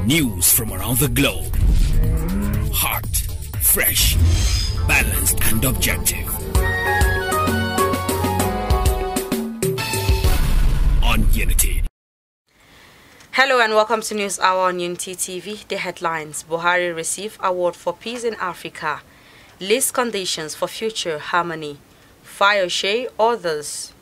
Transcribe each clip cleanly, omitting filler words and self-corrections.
News from around the globe. Hot, fresh, balanced and objective. On Unity. Hello and welcome to News Hour on Unity TV. The headlines: Buhari receive award for peace in Africa. List conditions for future harmony. Fire Shea others.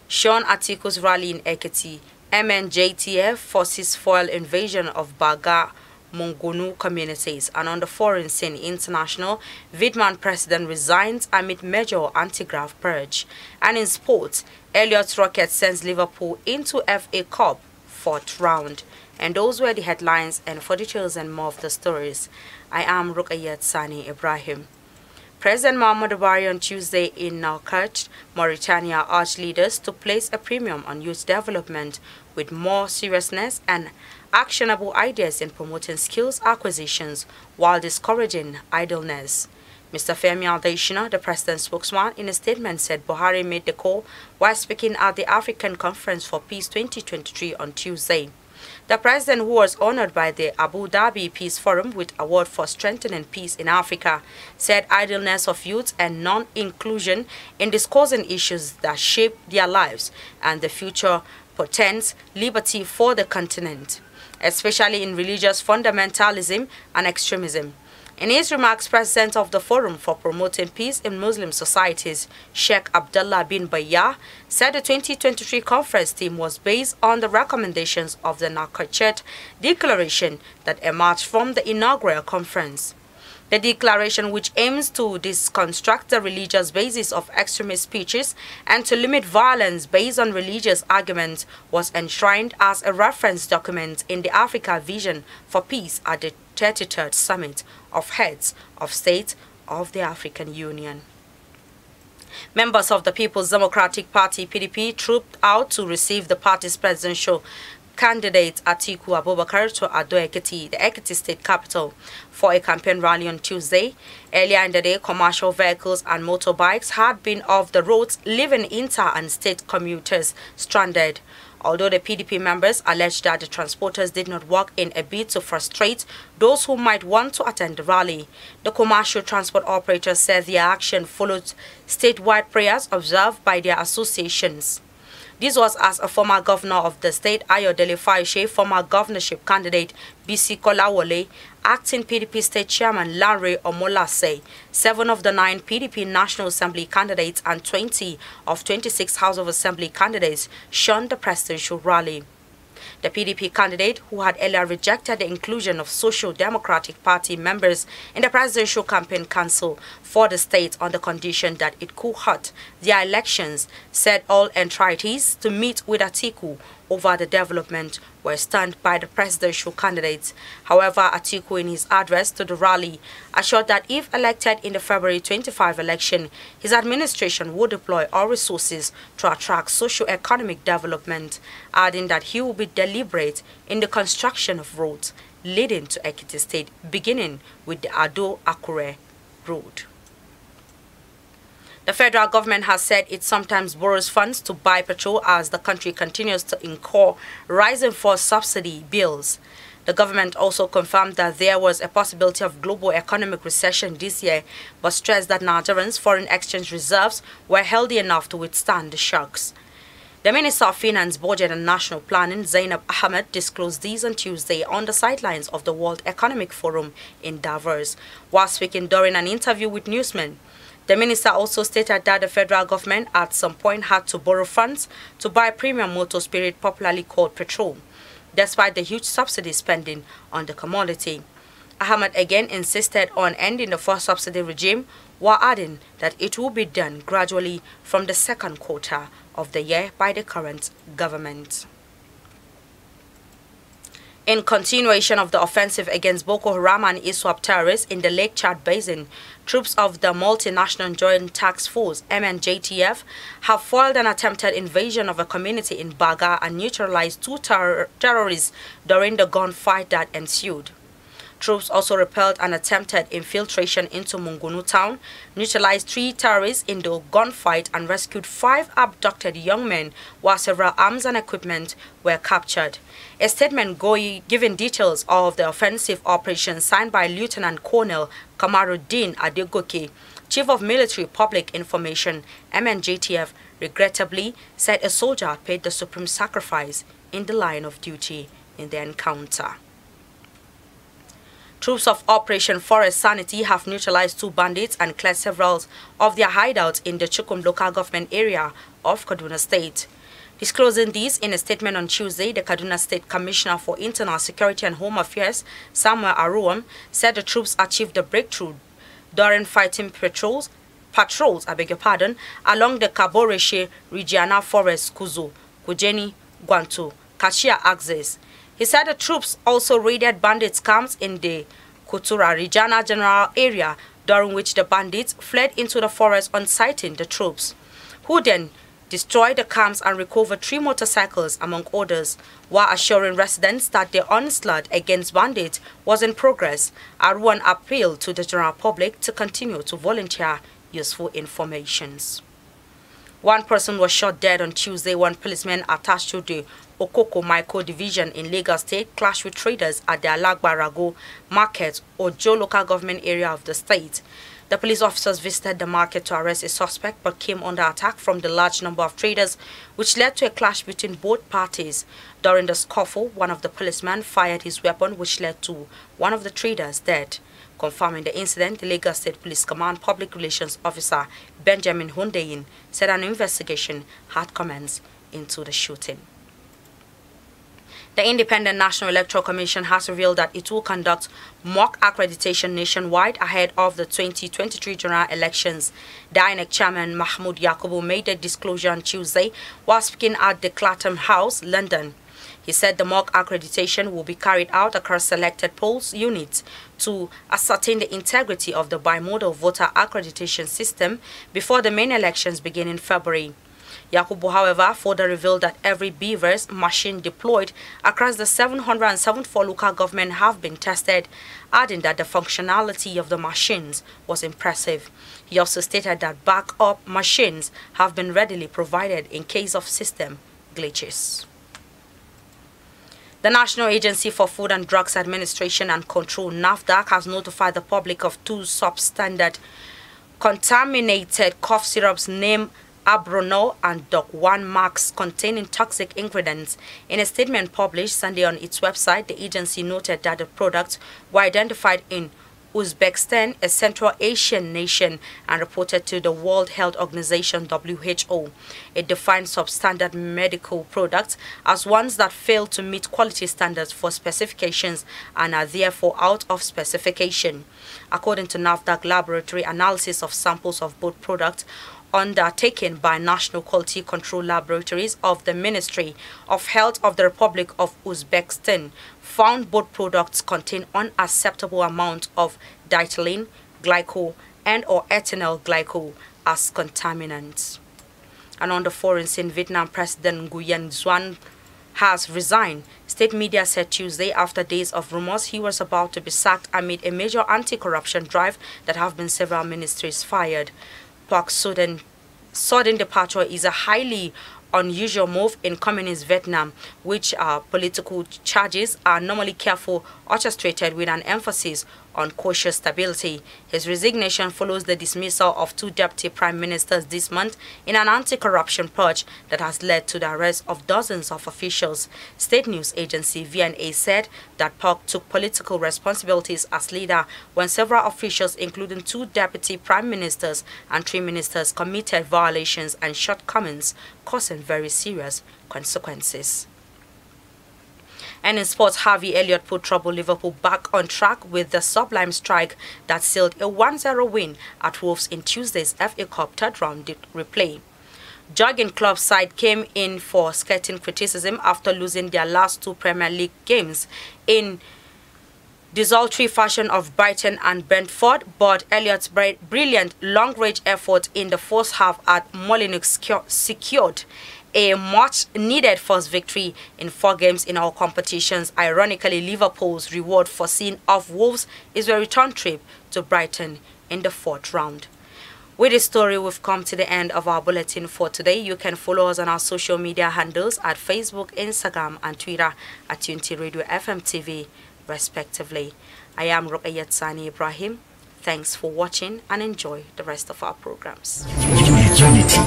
Sean Atiku's rally in Ekiti. MNJTF forces foil invasion of Baga Mongonu communities. And on the foreign scene international, Vidman president resigns amid major anti-graft purge. And in sports, Elliott Rocket sends Liverpool into FA Cup 4th round. And those were the headlines, and for details and more of the stories, I am Rukayat Sani Ibrahim. President Muhammadu Buhari on Tuesday in Nouakchott, Mauritania, urged leaders to place a premium on youth development with more seriousness and actionable ideas in promoting skills acquisitions while discouraging idleness. Mr. Femi Adesina, the president's spokesman, in a statement said Buhari made the call while speaking at the African Conference for Peace 2023 on Tuesday. The president, who was honored by the Abu Dhabi Peace Forum with award for strengthening peace in Africa, said idleness of youth and non-inclusion in discussing issues that shape their lives and the future portends liberty for the continent, especially in religious fundamentalism and extremism. In his remarks, President of the Forum for Promoting Peace in Muslim Societies, Sheikh Abdullah bin Bayah, said the 2023 conference theme was based on the recommendations of the Nouakchott Declaration that emerged from the inaugural conference. The declaration, which aims to deconstruct the religious basis of extremist speeches and to limit violence based on religious arguments, was enshrined as a reference document in the Africa Vision for Peace at the 33rd Summit of Heads of State of the African Union. Members of the People's Democratic Party (PDP) trooped out to receive the party's presidential candidate Atiku Abubakar to Ado Ekiti, the Ekiti state capital, for a campaign rally on Tuesday. Earlier in the day, commercial vehicles and motorbikes had been off the roads, leaving inter- and state commuters stranded. Although the PDP members alleged that the transporters did not work in a bid to frustrate those who might want to attend the rally, the commercial transport operators said their action followed statewide prayers observed by their associations. This was as a former governor of the state, Ayodele Fayose, former governorship candidate Bisi Kolawole, acting PDP state chairman Lanre Omolase, 7 of the 9 PDP National Assembly candidates and 20 of 26 House of Assembly candidates shunned the presidential rally. The PDP candidate, who had earlier rejected the inclusion of Social Democratic Party members in the presidential campaign council for the state on the condition that it could hurt their elections, said all entreaties to meet with Atiku over the development were stunned by the presidential candidates. However, Atiku, in his address to the rally, assured that if elected in the February 25 election, his administration would deploy all resources to attract socio-economic development, adding that he will be deliberate in the construction of roads leading to Ekiti State, beginning with the Ado-Akure road. The federal government has said it sometimes borrows funds to buy petrol as the country continues to incur rising fuel subsidy bills. The government also confirmed that there was a possibility of global economic recession this year, but stressed that Nigerians' foreign exchange reserves were healthy enough to withstand the shocks. The Minister of Finance, Budget and National Planning, Zainab Ahmed, disclosed these on Tuesday on the sidelines of the World Economic Forum in Davos, while speaking during an interview with newsmen. The minister also stated that the federal government at some point had to borrow funds to buy premium motor spirit, popularly called petrol, despite the huge subsidy spending on the commodity. Ahmed again insisted on ending the first subsidy regime, while adding that it will be done gradually from the second quarter of the year by the current government. In continuation of the offensive against Boko Haram and ISWAP terrorists in the Lake Chad Basin, troops of the Multinational Joint Task Force (MNJTF) have foiled an attempted invasion of a community in Baga and neutralized 2 terrorists during the gunfight that ensued. Troops also repelled an attempted infiltration into Mungunu town, neutralized 3 terrorists in the gunfight, and rescued 5 abducted young men, while several arms and equipment were captured. A statement giving details of the offensive operation signed by Lieutenant Colonel Kamaruddin Adegoke, Chief of Military Public Information, MNJTF, regrettably said a soldier paid the supreme sacrifice in the line of duty in the encounter. Troops of Operation Forest Sanity have neutralized 2 bandits and cleared several of their hideouts in the Chukum local government area of Kaduna State. Disclosing this in a statement on Tuesday, the Kaduna State Commissioner for Internal Security and Home Affairs, Samuel Aruwam, said the troops achieved a breakthrough during fighting patrols, along the Kaboreshe Regional Forest Kuzu, Kujeni, Gwantu, Kachia axis. He said the troops also raided bandits' camps in the Kutura Regional General Area, during which the bandits fled into the forest on sighting the troops, who then destroyed the camps and recovered 3 motorcycles, among others, while assuring residents that the onslaught against bandits was in progress. Aruwan appealed to the general public to continue to volunteer useful informations. 1 person was shot dead on Tuesday when policemen attached to the Okoko Micro Division in Lagos State clashed with traders at the Alagbarago Market, Ojo local government area of the state. The police officers visited the market to arrest a suspect but came under attack from the large number of traders, which led to a clash between both parties. During the scuffle, one of the policemen fired his weapon, which led to one of the traders dead. Confirming the incident, the Lagos State Police Command Public Relations Officer Benjamin Hundeyin said an investigation had commenced into the shooting. The Independent National Electoral Commission has revealed that it will conduct mock accreditation nationwide ahead of the 2023 general elections. The INEC chairman Mahmoud Yakubu made the disclosure on Tuesday while speaking at the Clapham House, London. He said the mock accreditation will be carried out across selected polls units to ascertain the integrity of the bimodal voter accreditation system before the main elections begin in February. Yakubu, however, further revealed that every BVERS machine deployed across the 774 local government have been tested, adding that the functionality of the machines was impressive. He also stated that backup machines have been readily provided in case of system glitches. The National Agency for Food and Drugs Administration and Control, NAFDAC, has notified the public of 2 substandard contaminated cough syrups named Abronol and Doc 1 marks containing toxic ingredients. In a statement published Sunday on its website, the agency noted that the products were identified in Uzbekistan, a Central Asian nation, and reported to the World Health Organization (WHO). It defined substandard medical products as ones that fail to meet quality standards for specifications and are therefore out of specification. According to NAFDAC, laboratory analysis of samples of both products undertaken by National Quality Control Laboratories of the Ministry of Health of the Republic of Uzbekistan found both products contain unacceptable amount of diethylene glycol and or ethynyl glycol as contaminants. And on the foreign scene, Vietnam President Nguyen Xuan has resigned. State media said Tuesday, after days of rumors he was about to be sacked amid a major anti-corruption drive that have been several ministries fired. Park's sudden departure is a highly unusual move in communist Vietnam, which political charges are normally carefully orchestrated with an emphasis on cautious stability. His resignation follows the dismissal of 2 deputy prime ministers this month in an anti-corruption purge that has led to the arrest of dozens of officials. State news agency VNA said that Park took political responsibilities as leader when several officials, including 2 deputy prime ministers and 3 ministers, committed violations and shortcomings, causing very serious consequences. And in sports, Harvey Elliott put troubled Liverpool back on track with the sublime strike that sealed a 1-0 win at Wolves in Tuesday's FA Cup third-round replay. Jurgen Klopp's side came in for scathing criticism after losing their last 2 Premier League games in desultory fashion of Brighton and Brentford, but Elliott's brilliant long-range effort in the first half at Molineux secured a much-needed first victory in 4 games in our competitions. Ironically, Liverpool's reward for seeing off Wolves is a return trip to Brighton in the 4th round. With this story, we've come to the end of our bulletin for today. You can follow us on our social media handles at Facebook, Instagram, and Twitter at Unity Radio FM TV, respectively. I am Ruqayyat Sani Ibrahim. Thanks for watching and enjoy the rest of our programs. Unity.